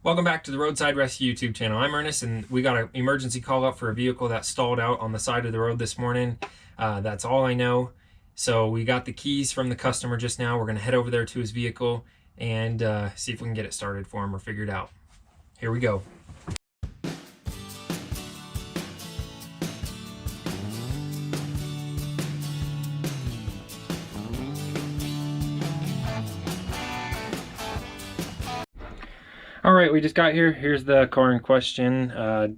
Welcome back to the Roadside Rescue YouTube channel. I'm Ernest, and we got an emergency call up for a vehicle that stalled out on the side of the road this morning. That's all I know. So we got the keys from the customer just now. We're going to head over there to his vehicle and see if we can get it started for him or figured out. Here we go. All right, we just got here. Here's the car in question.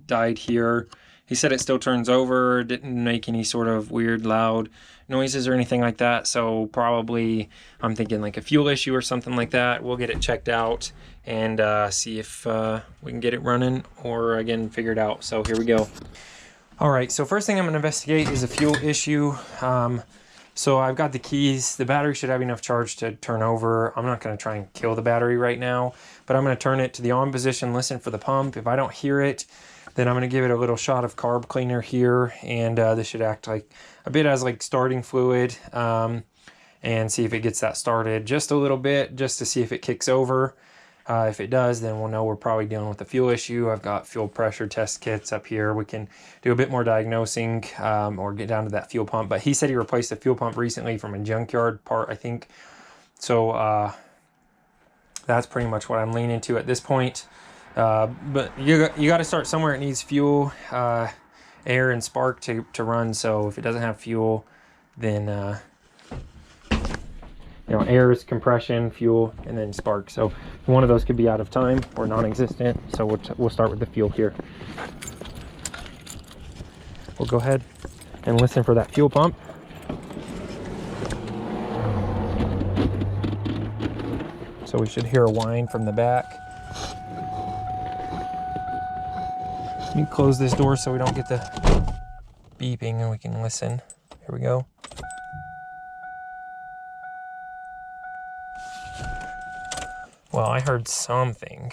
Died here. He said it still turns over, didn't make any sort of weird loud noises or anything like that. So probably, I'm thinking like a fuel issue or something like that. We'll get it checked out and see if we can get it running or again, figure it out. So here we go. All right, so first thing I'm gonna investigate is a fuel issue. So I've got the keys. The battery should have enough charge to turn over. I'm not gonna try and kill the battery right now, but I'm gonna turn it to the on position, listen for the pump. If I don't hear it, then I'm gonna give it a little shot of carb cleaner here, and this should act like a bit as like starting fluid, and see if it gets that started just a little bit, just to see if it kicks over. If it does, then we'll know we're probably dealing with a fuel issue. I've got fuel pressure test kits up here. We can do a bit more diagnosing or get down to that fuel pump. But he said he replaced the fuel pump recently from a junkyard part, I think. So that's pretty much what I'm leaning to at this point. But you got to start somewhere. It needs fuel, air, and spark to run. So if it doesn't have fuel, then you know, air is compression, fuel, and then spark. So one of those could be out of time or non-existent. So we'll start with the fuel here. We'll go ahead and listen for that fuel pump. So we should hear a whine from the back. Let me close this door so we don't get the beeping and we can listen. Here we go. Well, I heard something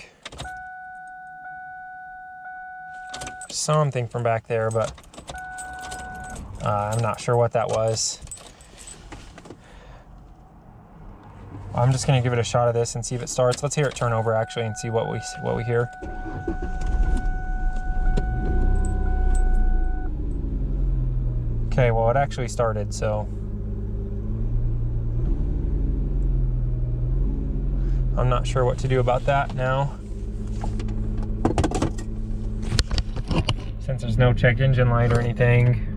from back there, but I'm not sure what that was. I'm just gonna give it a shot of this and see if it starts. Let's hear it turn over actually and see what we hear. Okay, well it actually started, so I'm not sure what to do about that now. Since there's no check engine light or anything,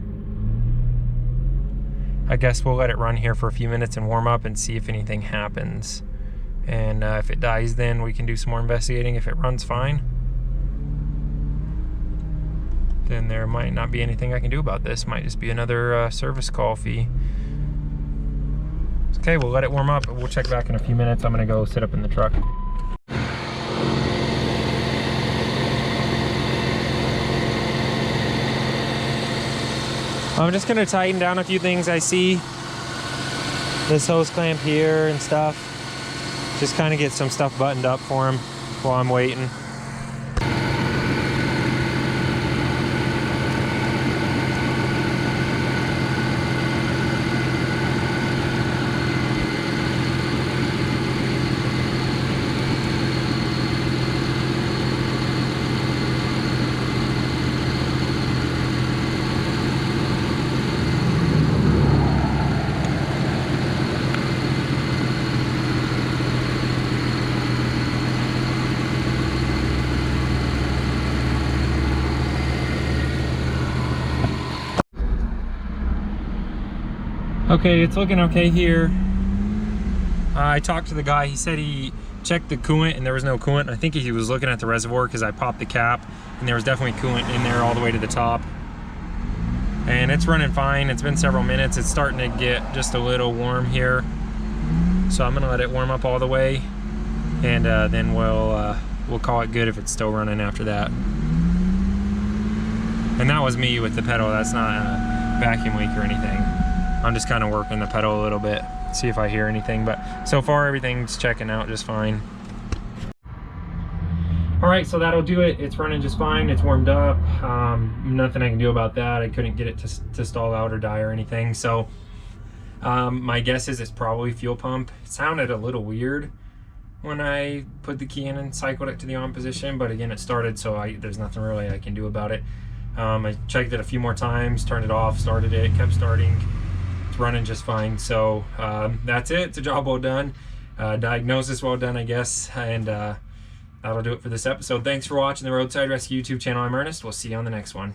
I guess we'll let it run here for a few minutes and warm up and see if anything happens. And if it dies, then we can do some more investigating. If it runs fine, then there might not be anything I can do about this. Might just be another service call fee. Okay, we'll let it warm up. We'll check back in a few minutes. I'm gonna go sit up in the truck. I'm just gonna tighten down a few things I see. This hose clamp here and stuff. Just kind of get some stuff buttoned up for him while I'm waiting. Okay, it's looking okay here. I talked to the guy. He said he checked the coolant and there was no coolant. I think he was looking at the reservoir because I popped the cap and there was definitely coolant in there all the way to the top. And it's running fine. It's been several minutes. It's starting to get just a little warm here. So I'm gonna let it warm up all the way, and then we'll call it good if it's still running after that. And that was me with the pedal. That's not a vacuum leak or anything. I'm just kind of working the pedal a little bit, see if I hear anything, but so far everything's checking out just fine. All right, so that'll do it. It's running just fine. It's warmed up. Nothing I can do about that. I couldn't get it to stall out or die or anything. So my guess is it's probably fuel pump. It sounded a little weird when I put the key in and cycled it to the on position, but again, it started, so there's nothing really I can do about it. I checked it a few more times, turned it off, started it, kept starting. It's running just fine. So that's it. It's a job well done. Diagnosis well done, I guess. And that'll do it for this episode. Thanks for watching the Roadside Rescue YouTube channel. I'm Ernest. We'll see you on the next one.